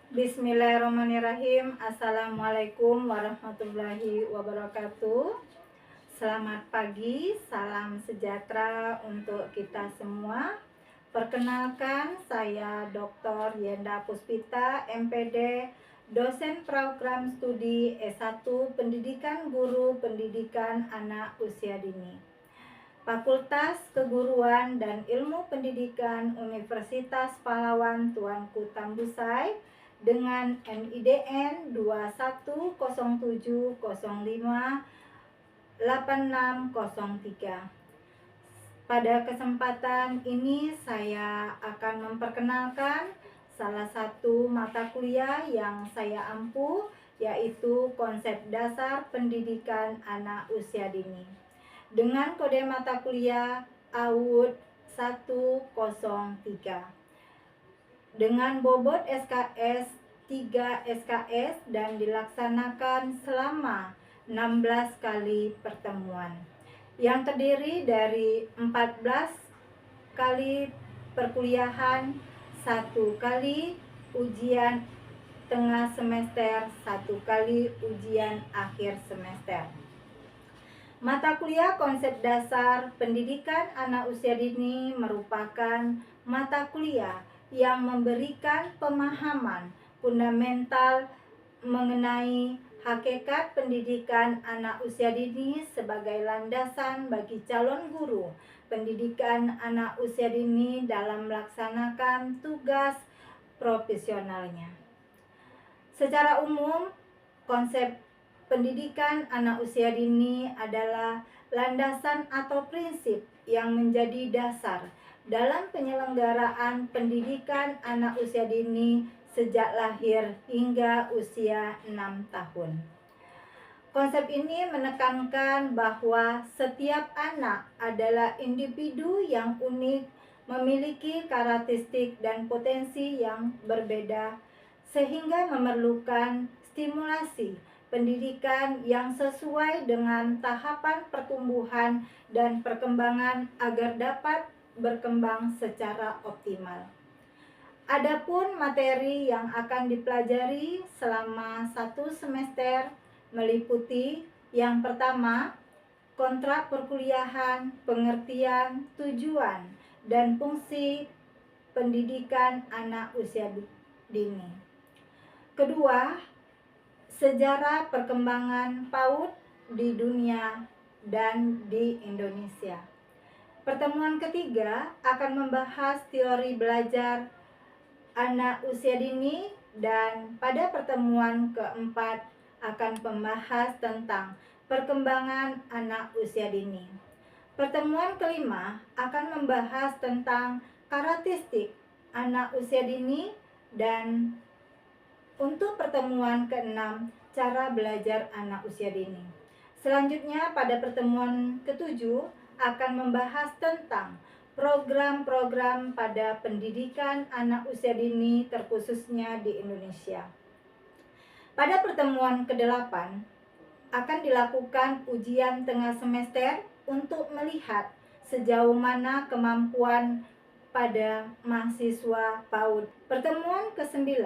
Bismillahirrahmanirrahim. Assalamualaikum warahmatullahi wabarakatuh. Selamat pagi, salam sejahtera untuk kita semua. Perkenalkan, saya Dr. Yenda Puspita, MPD, dosen program studi S1 Pendidikan Guru Pendidikan Anak Usia Dini, Fakultas Keguruan dan Ilmu Pendidikan Universitas Pahlawan Tuanku Tambusai dengan NIDN 2107058603. Pada kesempatan ini saya akan memperkenalkan salah satu mata kuliah yang saya ampu, yaitu konsep dasar pendidikan anak usia dini, dengan kode mata kuliah AUD 103 dengan bobot SKS 3 SKS dan dilaksanakan selama 16 kali pertemuan yang terdiri dari 14 kali perkuliahan, 1 kali ujian tengah semester, 1 kali ujian akhir semester. Mata kuliah konsep dasar pendidikan anak usia dini merupakan mata kuliah yang memberikan pemahaman fundamental mengenai hakikat pendidikan anak usia dini sebagai landasan bagi calon guru pendidikan anak usia dini dalam melaksanakan tugas profesionalnya. Secara umum, konsep pendidikan anak usia dini adalah landasan atau prinsip yang menjadi dasar dalam penyelenggaraan pendidikan anak usia dini sejak lahir hingga usia 6 tahun. Konsep ini menekankan bahwa setiap anak adalah individu yang unik, memiliki karakteristik dan potensi yang berbeda, sehingga memerlukan stimulasi pendidikan yang sesuai dengan tahapan pertumbuhan dan perkembangan agar dapat berkembang secara optimal. Adapun materi yang akan dipelajari selama 1 semester meliputi yang pertama, kontrak perkuliahan, pengertian, tujuan, dan fungsi pendidikan anak usia dini. Kedua, sejarah perkembangan PAUD di dunia dan di Indonesia. Pertemuan ketiga akan membahas teori belajar anak usia dini, dan pada pertemuan keempat akan membahas tentang perkembangan anak usia dini. Pertemuan kelima akan membahas tentang karakteristik anak usia dini, dan untuk pertemuan keenam, cara belajar anak usia dini. Selanjutnya pada pertemuan ketujuh akan membahas tentang program-program pada pendidikan anak usia dini terkhususnya di Indonesia. Pada pertemuan ke-8 akan dilakukan ujian tengah semester untuk melihat sejauh mana kemampuan pada mahasiswa PAUD. Pertemuan ke-9,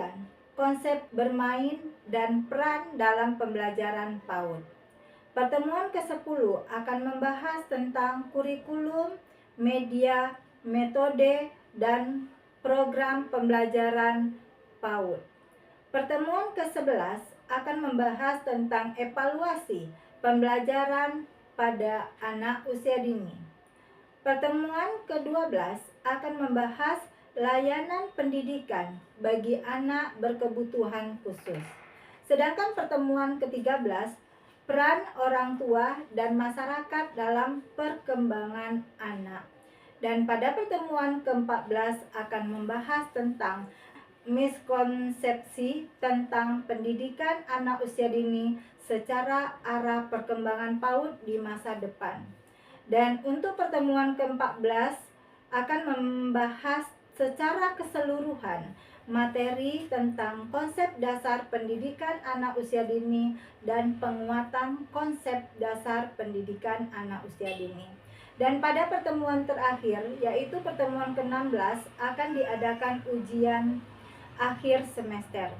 konsep bermain dan peran dalam pembelajaran PAUD. Pertemuan ke-10 akan membahas tentang kurikulum, media, metode, dan program pembelajaran PAUD. Pertemuan ke-11 akan membahas tentang evaluasi pembelajaran pada anak usia dini. Pertemuan ke-12 akan membahas layanan pendidikan bagi anak berkebutuhan khusus. Sedangkan pertemuan ke-13, peran orang tua dan masyarakat dalam perkembangan anak. Dan pada pertemuan ke-14 akan membahas tentang miskonsepsi tentang pendidikan anak usia dini secara arah perkembangan PAUD di masa depan. Dan untuk pertemuan ke-14 akan membahas secara keseluruhan materi tentang konsep dasar pendidikan anak usia dini dan penguatan konsep dasar pendidikan anak usia dini. Dan pada pertemuan terakhir, yaitu pertemuan ke-16, akan diadakan ujian akhir semester.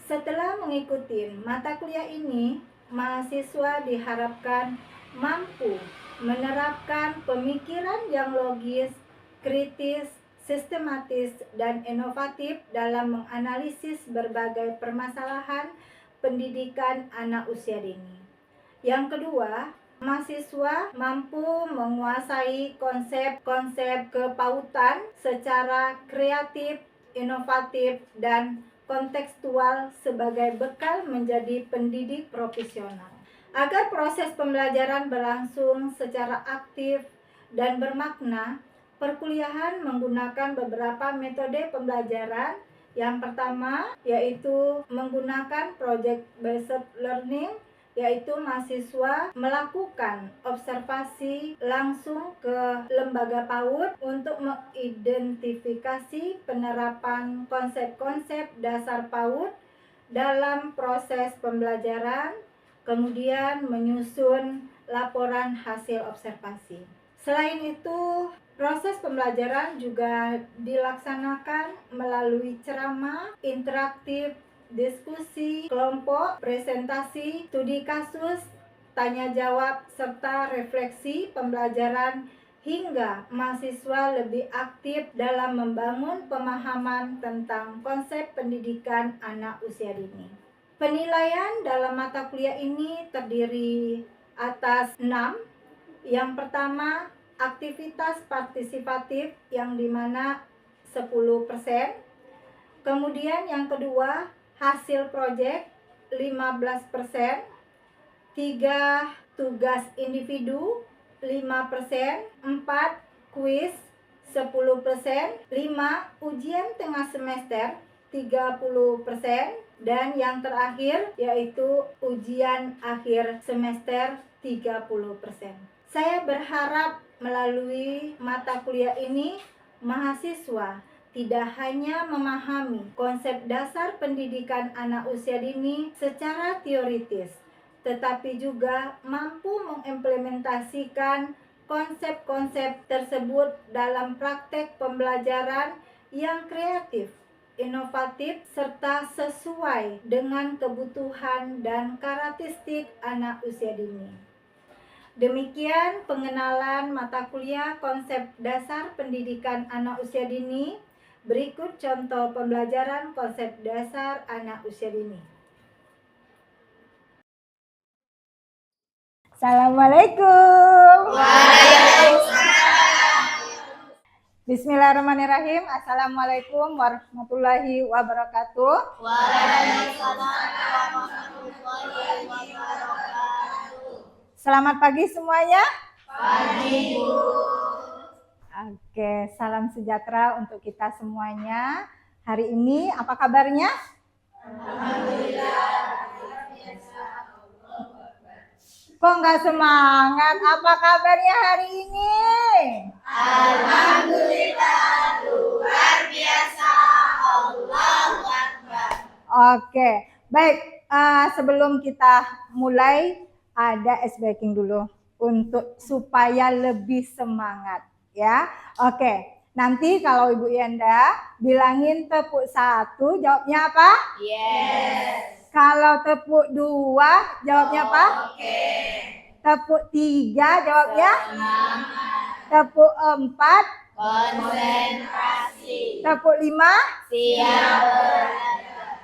Setelah mengikuti mata kuliah ini, mahasiswa diharapkan mampu menerapkan pemikiran yang logis, kritis, sistematis, dan inovatif dalam menganalisis berbagai permasalahan pendidikan anak usia dini. Yang kedua, mahasiswa mampu menguasai konsep-konsep kepautan secara kreatif, inovatif, dan kontekstual sebagai bekal menjadi pendidik profesional. Agar proses pembelajaran berlangsung secara aktif dan bermakna, perkuliahan menggunakan beberapa metode pembelajaran. Yang pertama yaitu menggunakan project based learning, yaitu mahasiswa melakukan observasi langsung ke lembaga PAUD untuk mengidentifikasi penerapan konsep-konsep dasar PAUD dalam proses pembelajaran, kemudian menyusun laporan hasil observasi. Selain itu, proses pembelajaran juga dilaksanakan melalui ceramah, interaktif, diskusi kelompok, presentasi, studi kasus, tanya jawab, serta refleksi pembelajaran hingga mahasiswa lebih aktif dalam membangun pemahaman tentang konsep pendidikan anak usia dini. Penilaian dalam mata kuliah ini terdiri atas 6. Yang pertama, aktivitas partisipatif yang dimana 10%. Kemudian yang kedua, hasil proyek 15%, 3 tugas individu 5%, 4 kuis 10%, 5 ujian tengah semester 30%, dan yang terakhir yaitu ujian akhir semester 30%. Saya berharap melalui mata kuliah ini mahasiswa tidak hanya memahami konsep dasar pendidikan anak usia dini secara teoritis, tetapi juga mampu mengimplementasikan konsep-konsep tersebut dalam praktek pembelajaran yang kreatif, inovatif, serta sesuai dengan kebutuhan dan karakteristik anak usia dini. Demikian pengenalan mata kuliah konsep dasar pendidikan anak usia dini. Berikut contoh pembelajaran konsep dasar anak usia dini. Assalamualaikum. Waalaikumsalam. Bismillahirrahmanirrahim. Assalamualaikum warahmatullahi wabarakatuh. Waalaikumsalam warahmatullahi wabarakatuh. Selamat pagi semuanya. Pagi, Bu. Oke, salam sejahtera untuk kita semuanya. Hari ini apa kabarnya? Alhamdulillah. Kok nggak semangat? Apa kabarnya hari ini? Alhamdulillah, luar biasa. Allahu Akbar. Oke, baik. Sebelum kita mulai, ada ice breaking dulu untuk supaya lebih semangat. Ya, oke. Nanti kalau Ibu Yanda bilangin tepuk 1, jawabnya apa? Yes. Kalau tepuk 2, jawabnya apa? Oke. Tepuk 3, jawabnya? Semangat. Tepuk 4, konsentrasi. Tepuk 5, siap.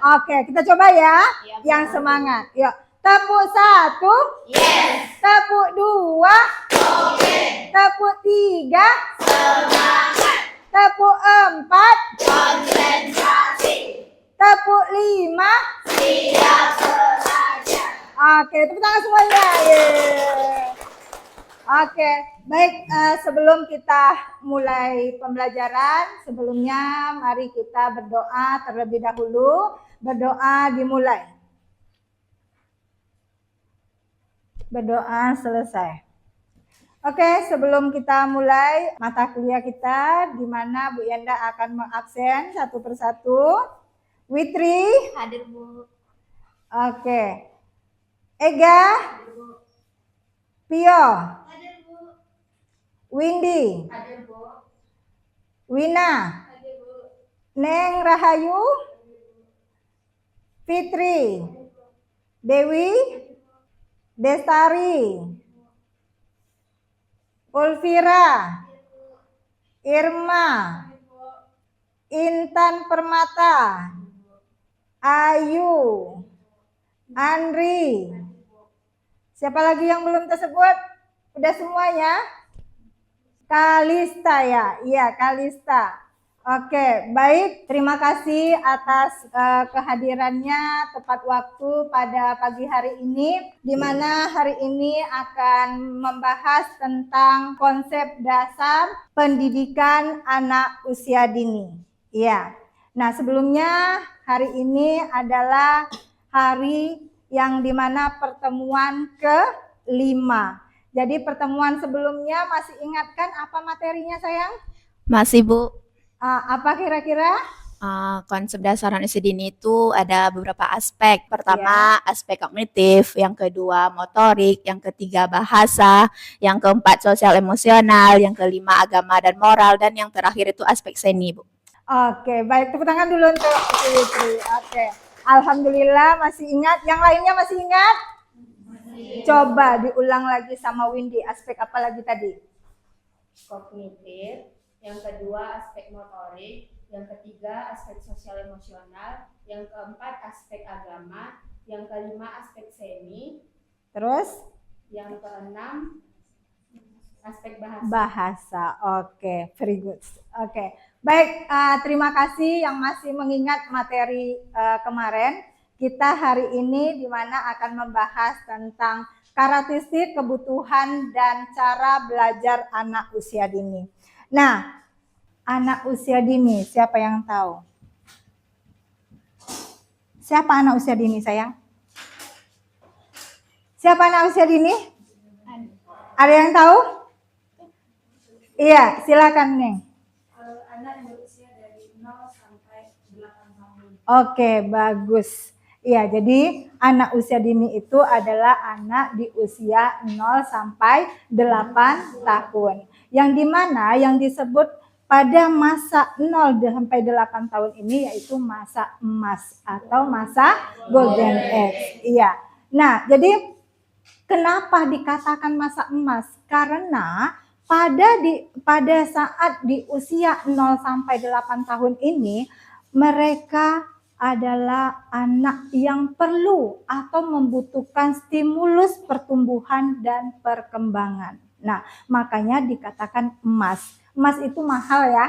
Oke, kita coba ya. Yang semangat. Yuk. Tepuk 1, yes. Tepuk 2, oke. Tepuk 3, semangat. Tepuk 4, konsentrasi. Tepuk 5, siap belajar. Oke, tepuk tangan semuanya. Oke, baik. Sebelum kita mulai pembelajaran, sebelumnya mari kita berdoa terlebih dahulu. Berdoa dimulai. Berdoa selesai. Oke, sebelum kita mulai mata kuliah kita, di mana Bu Yanda akan mengabsen satu persatu. Witri? Hadir, Bu. Oke. Ega? Hadir, Bu. Pio? Hadir, Bu. Windy? Hadir, Bu. Wina? Hadir, Bu. Neng Rahayu? Hadir, Bu. Fitri, Dewi, Destari, Ulfira, Irma, Intan Permata, Ayu, Andri. Siapa lagi yang belum tersebut? Udah semuanya? Kalista ya? Iya, Kalista. Oke, baik. Terima kasih atas kehadirannya tepat waktu pada pagi hari ini, di mana hari ini akan membahas tentang konsep dasar pendidikan anak usia dini. Iya. Nah, sebelumnya hari ini adalah hari yang dimana pertemuan ke-5. Jadi pertemuan sebelumnya masih ingatkan apa materinya sayang? Masih, Bu. Apa kira-kira? Konsep dasar usia dini itu ada beberapa aspek. Pertama, aspek kognitif, yang kedua motorik, yang ketiga bahasa, yang keempat sosial emosional, yang kelima agama dan moral, dan yang terakhir itu aspek seni, Bu. Oke, baik, tepuk tangan dulu untuk Fitri. Oke, alhamdulillah masih ingat. Yang lainnya masih ingat? Coba diulang lagi sama Windy. Aspek apa lagi tadi? Kognitif, yang kedua aspek motorik, yang ketiga aspek sosial emosional, yang keempat aspek agama, yang kelima aspek seni, Terus? yang keenam aspek bahasa. Bahasa, oke, very good. Oke, baik, terima kasih yang masih mengingat materi kemarin. Kita hari ini di mana akan membahas tentang karakteristik, kebutuhan, dan cara belajar anak usia dini. Nah, anak usia dini, siapa yang tahu? Siapa anak usia dini, sayang? Siapa anak usia dini? Ada yang tahu? Iya, silakan, Neng. Anak yang berusia dari 0 sampai 8 tahun. Oke, bagus. Iya, jadi anak usia dini itu adalah anak di usia 0 sampai 8 tahun. Yang dimana yang disebut pada masa 0 sampai 8 tahun ini yaitu masa emas atau masa golden age. Iya. Nah, jadi kenapa dikatakan masa emas? Karena pada saat di usia 0 sampai 8 tahun ini mereka adalah anak yang perlu atau membutuhkan stimulus pertumbuhan dan perkembangan. Nah, makanya dikatakan emas. Emas itu mahal ya,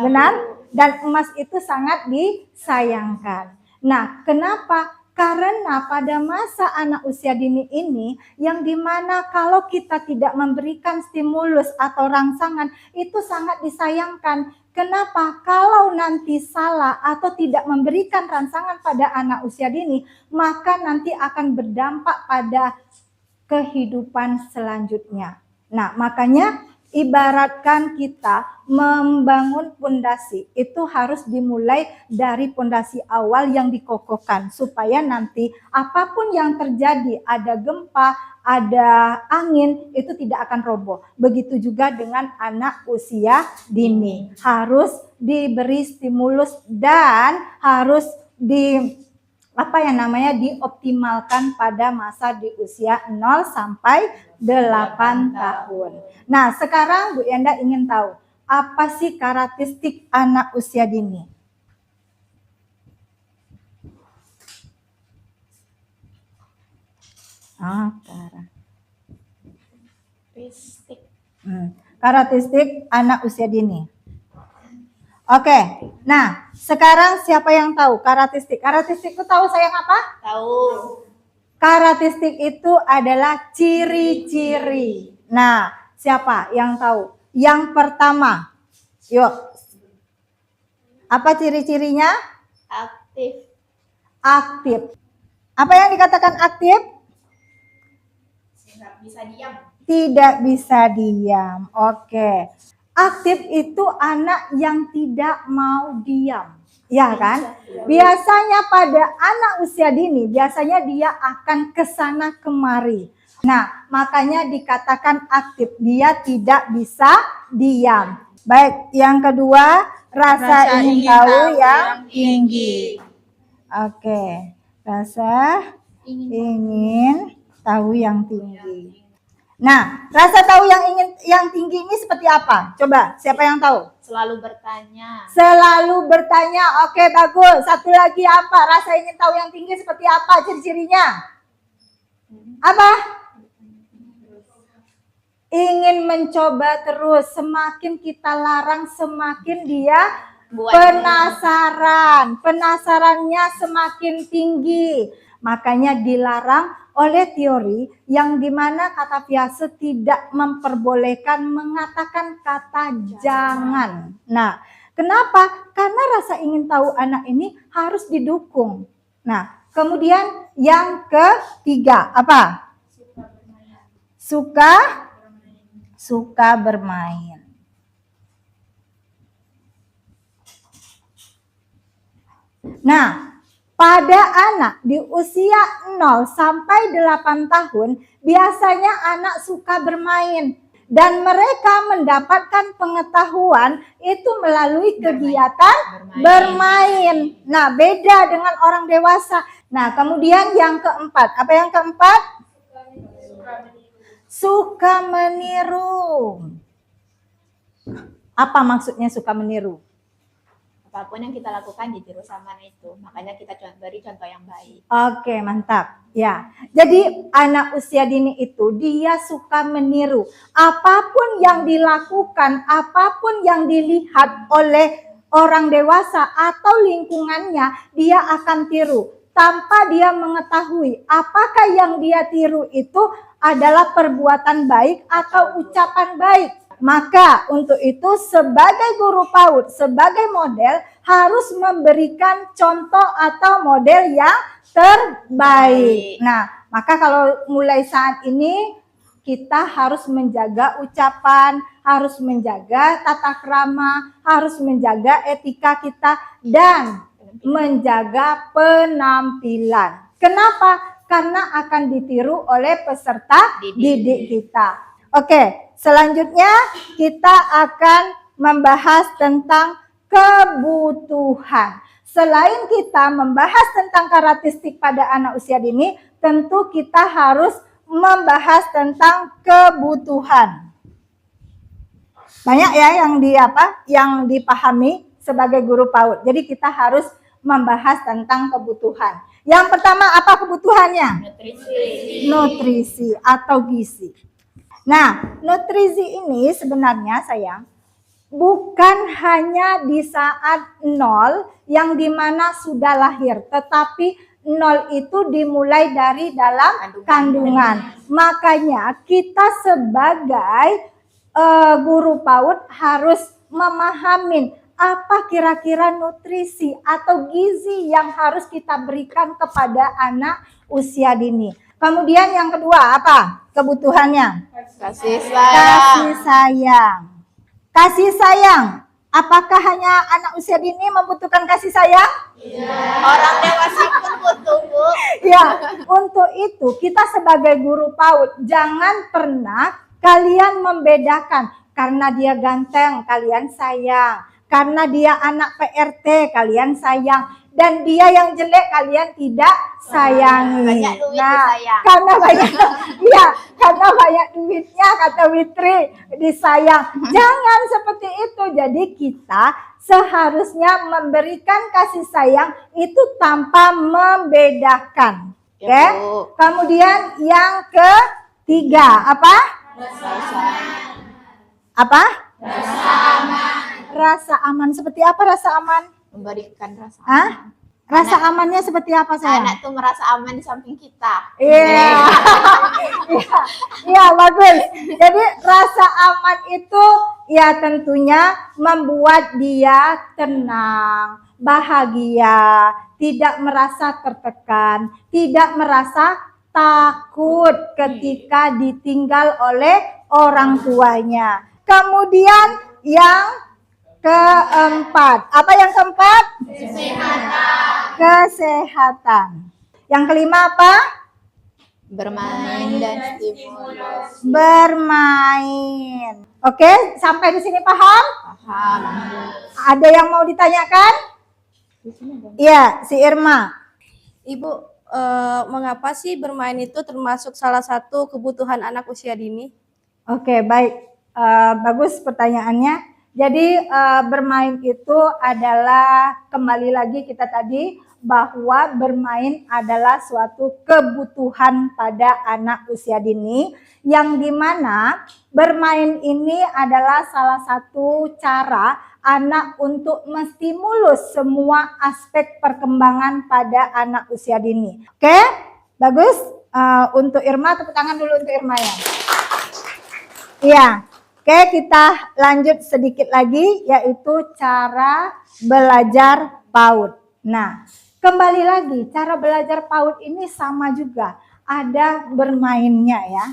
benar? Dan emas itu sangat disayangkan. Nah, kenapa? Karena pada masa anak usia dini ini, yang dimana kalau kita tidak memberikan stimulus atau rangsangan, itu sangat disayangkan. Kenapa? Kalau nanti salah atau tidak memberikan rangsangan pada anak usia dini, maka nanti akan berdampak pada kehidupan selanjutnya. Nah, makanya ibaratkan kita membangun pondasi, itu harus dimulai dari pondasi awal yang dikokohkan supaya nanti apapun yang terjadi, ada gempa, ada angin, itu tidak akan roboh. Begitu juga dengan anak usia dini, harus diberi stimulus dan harus dioptimalkan pada masa di usia 0 sampai 8 tahun. Nah, sekarang Bu Yanda ingin tahu, apa sih karakteristik anak usia dini? Karakteristik anak usia dini. Oke, nah sekarang siapa yang tahu karakteristik? Karakteristik itu tahu sayang apa? Tahu. Karakteristik itu adalah ciri-ciri. Nah, siapa yang tahu? Yang pertama, yuk. Apa ciri-cirinya? Aktif. Aktif. Apa yang dikatakan aktif? Tidak bisa diam. Tidak bisa diam. Oke. Aktif itu anak yang tidak mau diam. Ya kan? Biasanya pada anak usia dini, biasanya dia akan kesana kemari. Nah, makanya dikatakan aktif. Dia tidak bisa diam. Baik, yang kedua, rasa ingin tahu yang tinggi. Oke. Rasa ingin tahu yang tinggi. Nah, rasa tahu yang tinggi ini seperti apa? Coba, siapa yang tahu? Selalu bertanya. Selalu bertanya. Oke, bagus. Satu lagi apa? Rasa ingin tahu yang tinggi seperti apa ciri-cirinya? Apa? Ingin mencoba terus. Semakin kita larang, semakin dia penasaran. Penasarannya semakin tinggi. Makanya dilarang oleh teori yang dimana kata biasa tidak memperbolehkan mengatakan kata jangan. Nah, kenapa? Karena rasa ingin tahu anak ini harus didukung. Nah, kemudian yang ketiga apa? Suka bermain. Nah, pada anak di usia 0 sampai 8 tahun, biasanya anak suka bermain. Dan mereka mendapatkan pengetahuan itu melalui kegiatan bermain. Nah, beda dengan orang dewasa. Nah, kemudian yang keempat. Apa yang keempat? Suka meniru. Apa maksudnya suka meniru? Apapun yang kita lakukan ditiru sama anak itu. Makanya kita beri contoh yang baik. Oke, mantap. Ya, jadi anak usia dini itu dia suka meniru. Apapun yang dilakukan, apapun yang dilihat oleh orang dewasa atau lingkungannya, dia akan tiru. Tanpa dia mengetahui apakah yang dia tiru itu adalah perbuatan baik atau ucapan baik. Maka untuk itu sebagai guru PAUD, sebagai model harus memberikan contoh atau model yang terbaik. Nah, maka kalau mulai saat ini kita harus menjaga ucapan, harus menjaga tata krama, harus menjaga etika kita dan menjaga penampilan. Kenapa? Karena akan ditiru oleh peserta didik kita. Oke, selanjutnya kita akan membahas tentang kebutuhan. Selain kita membahas tentang karakteristik pada anak usia dini, tentu kita harus membahas tentang kebutuhan. Banyak ya yang dipahami sebagai guru PAUD. Jadi kita harus membahas tentang kebutuhan. Yang pertama apa kebutuhannya? Nutrisi atau gizi. Nah, nutrisi ini sebenarnya sayang bukan hanya di saat 0 yang dimana sudah lahir, tetapi 0 itu dimulai dari dalam kandungan. Makanya kita sebagai guru PAUD harus memahami apa kira-kira nutrisi atau gizi yang harus kita berikan kepada anak usia dini. Kemudian yang kedua apa kebutuhannya? Kasih sayang. Kasih sayang. Kasih sayang. Apakah hanya anak usia dini membutuhkan kasih sayang? Iya. Orang dewasa pun butuh, Bu. Ya, untuk itu kita sebagai guru PAUD jangan pernah kalian membedakan karena dia ganteng kalian sayang, karena dia anak PRT kalian sayang, dan dia yang jelek kalian tidak sayangi. Banyak duit disayang. Karena banyak duitnya kata Witri disayang. Jangan seperti itu. Jadi kita seharusnya memberikan kasih sayang itu tanpa membedakan. Oke? Ya, Kemudian yang ketiga apa? Apa? Rasa aman. Seperti apa rasa aman? Memberikan rasa aman. Hah? Rasa amannya seperti apa sayang? Anak tuh merasa aman di samping kita. Iya. Iya, bagus. Jadi rasa aman itu ya tentunya membuat dia tenang, bahagia, tidak merasa tertekan, tidak merasa takut ketika ditinggal oleh orang tuanya. Kemudian yang keempat, apa yang keempat? Kesehatan. Yang kelima apa? Bermain dan stimulus. Bermain. Oke, sampai di sini paham? Paham. Ada yang mau ditanyakan? Iya, si Irma. Ibu, mengapa sih bermain itu termasuk salah satu kebutuhan anak usia dini? Oke, baik. Bagus pertanyaannya. Jadi bermain itu adalah, kembali lagi kita tadi, bahwa bermain adalah suatu kebutuhan pada anak usia dini, yang dimana bermain ini adalah salah satu cara anak untuk menstimulus semua aspek perkembangan pada anak usia dini. Oke, bagus. Untuk Irma, tepuk tangan dulu untuk Irma ya. Iya, oke, kita lanjut sedikit lagi, yaitu cara belajar PAUD. Nah, kembali lagi, cara belajar PAUD ini sama juga, ada bermainnya ya.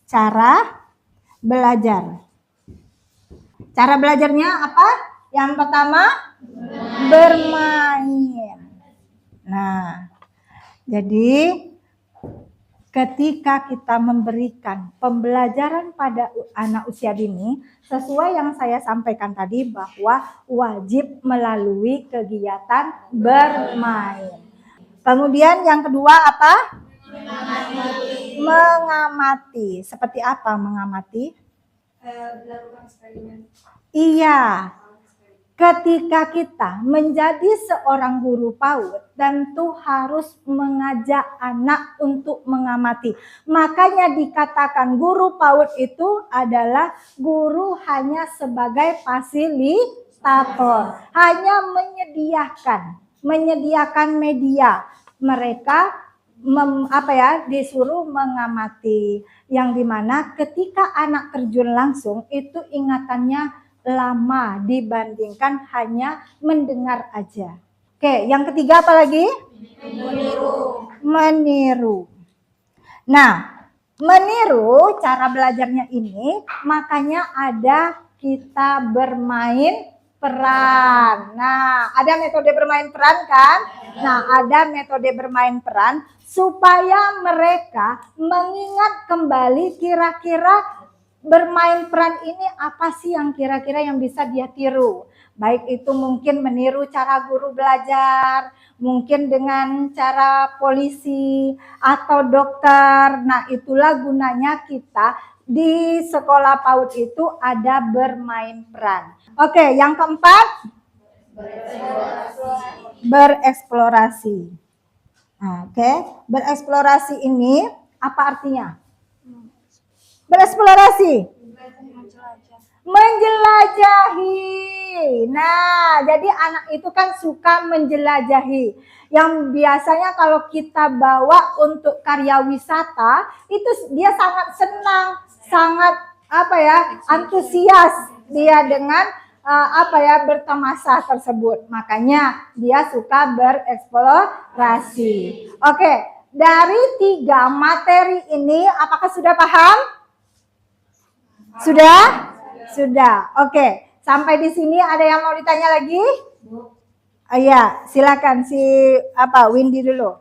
Cara belajar. Cara belajarnya apa? Yang pertama, bermain. Nah, jadi ketika kita memberikan pembelajaran pada anak usia dini, sesuai yang saya sampaikan tadi bahwa wajib melalui kegiatan bermain. Kemudian yang kedua apa? Mengamati. Seperti apa mengamati? Melakukan eksperimen. Iya. Ketika kita menjadi seorang guru PAUD, tentu harus mengajak anak untuk mengamati. Makanya dikatakan guru PAUD itu adalah guru hanya sebagai fasilitator, hanya menyediakan media. Mereka disuruh mengamati, yang dimana ketika anak terjun langsung itu ingatannya lama dibandingkan hanya mendengar aja. Oke, yang ketiga apa lagi? Meniru. Nah, meniru cara belajarnya ini, makanya ada kita bermain peran. Nah, ada metode bermain peran kan? Nah, ada metode bermain peran supaya mereka mengingat kembali kira-kira bermain peran ini apa sih yang kira-kira yang bisa dia tiru. Baik itu mungkin meniru cara guru belajar, mungkin dengan cara polisi atau dokter. Nah, itulah gunanya kita di sekolah PAUD itu ada bermain peran. Oke, yang keempat, bereksplorasi. Nah, oke, bereksplorasi ini apa artinya? Bereksplorasi, menjelajahi. Nah, jadi anak itu kan suka menjelajahi. Yang biasanya kalau kita bawa untuk karya wisata, itu dia sangat senang, sangat antusias dia dengan bertamasa tersebut. Makanya dia suka bereksplorasi. Oke, dari 3 materi ini apakah sudah paham? Sudah? Sudah. Oke. Sampai di sini ada yang mau ditanya lagi? Iya, silakan si Windy dulu.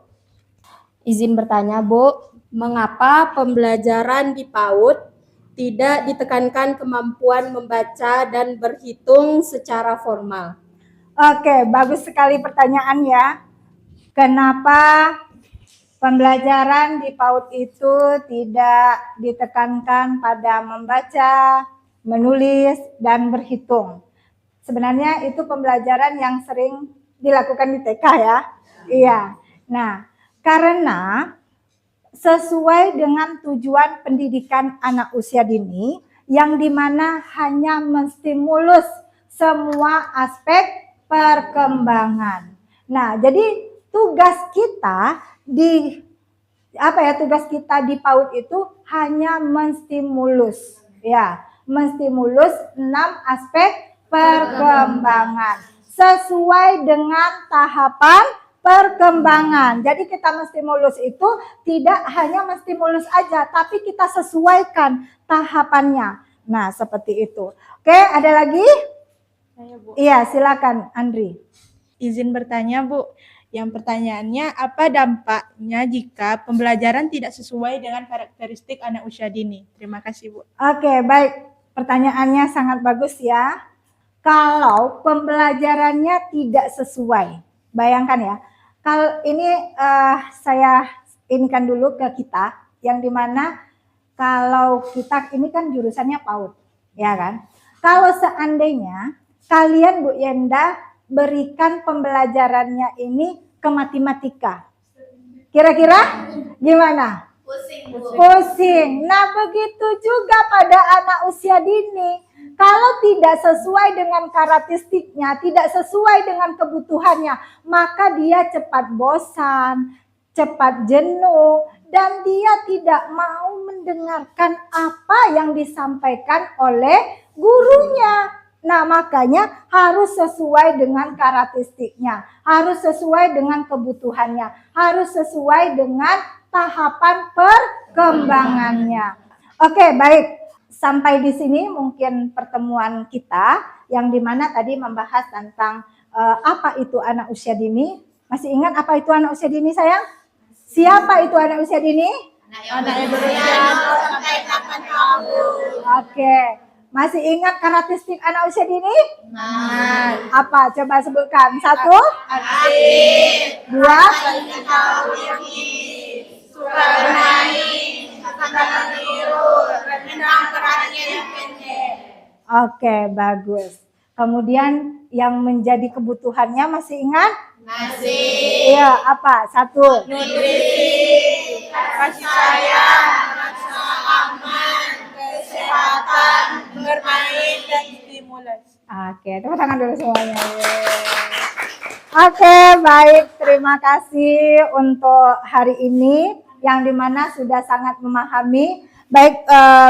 Izin bertanya, Bu, mengapa pembelajaran di PAUD tidak ditekankan kemampuan membaca dan berhitung secara formal? Oke, bagus sekali pertanyaan ya. Kenapa pembelajaran di PAUD itu tidak ditekankan pada membaca, menulis, dan berhitung? Sebenarnya itu pembelajaran yang sering dilakukan di TK ya. Iya. Nah, karena sesuai dengan tujuan pendidikan anak usia dini, yang dimana hanya menstimulus semua aspek perkembangan. Nah, jadi tugas kita tugas kita di PAUD itu hanya menstimulus ya, menstimulus 6 aspek perkembangan sesuai dengan tahapan perkembangan. Jadi kita menstimulus itu tidak hanya menstimulus aja, tapi kita sesuaikan tahapannya. Nah, seperti itu. Oke, ada lagi? Iya, silakan Andri. Izin bertanya, Bu. Yang pertanyaannya, apa dampaknya jika pembelajaran tidak sesuai dengan karakteristik anak usia dini? Terima kasih, Bu. Oke, baik. Pertanyaannya sangat bagus ya. Kalau pembelajarannya tidak sesuai, bayangkan ya, Kalau ini saya inikan dulu ke kita, yang dimana kalau kita ini kan jurusannya PAUD, ya kan? Kalau seandainya kalian Bu Yenda berikan pembelajarannya ini ke matematika, kira-kira gimana? Pusing. Nah, begitu juga pada anak usia dini. Kalau tidak sesuai dengan karakteristiknya, tidak sesuai dengan kebutuhannya, maka dia cepat bosan, cepat jenuh, dan dia tidak mau mendengarkan apa yang disampaikan oleh gurunya. Nah, makanya harus sesuai dengan karakteristiknya, harus sesuai dengan kebutuhannya, harus sesuai dengan tahapan perkembangannya. Oke, baik. Sampai di sini mungkin pertemuan kita yang dimana tadi membahas tentang apa itu anak usia dini. Masih ingat apa itu anak usia dini, sayang? Siapa itu anak usia dini? Anak yang berusia 0 sampai 8 tahun. Oke. Masih ingat karakteristik anak usia dini? Nah, Apa? Coba sebutkan. 1, aktif, 2, tahu suka bermain, suka meniru, rendang perhatian pendek. Oke, bagus. Kemudian yang menjadi kebutuhannya masih ingat? Nasi, Iya, apa? 1, nutrisi, kasih sayang, rasa aman, kesehatan, bermain, dan stimulasi. Oke, tepuk tangan dulu semuanya. Oke, baik. Terima kasih untuk hari ini yang dimana sudah sangat memahami. Baik,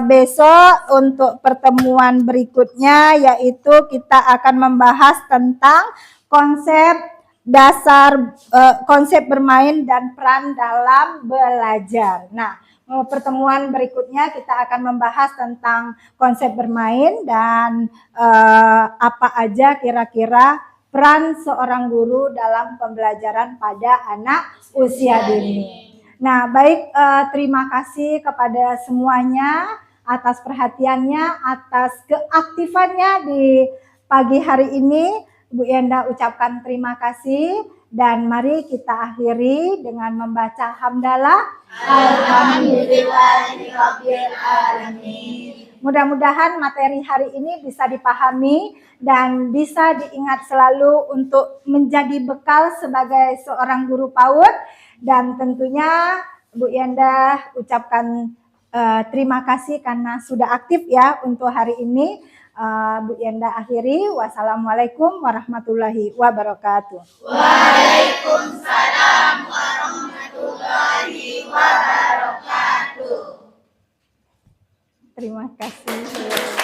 besok untuk pertemuan berikutnya yaitu kita akan membahas tentang konsep dasar, konsep bermain dan peran dalam belajar. Nah, pertemuan berikutnya kita akan membahas tentang konsep bermain dan apa aja kira-kira peran seorang guru dalam pembelajaran pada anak usia dini. Nah, baik, terima kasih kepada semuanya atas perhatiannya, atas keaktifannya di pagi hari ini. Bu Yenda ucapkan terima kasih dan mari kita akhiri dengan membaca hamdalah. Alhamdulillahirabbil alamin. Mudah-mudahan materi hari ini bisa dipahami dan bisa diingat selalu untuk menjadi bekal sebagai seorang guru PAUD. Dan tentunya Bu Yenda ucapkan terima kasih karena sudah aktif ya untuk hari ini. Bu Yenda akhiri. Wassalamualaikum warahmatullahi wabarakatuh. Waalaikumsalam warahmatullahi wabarakatuh. Terima kasih.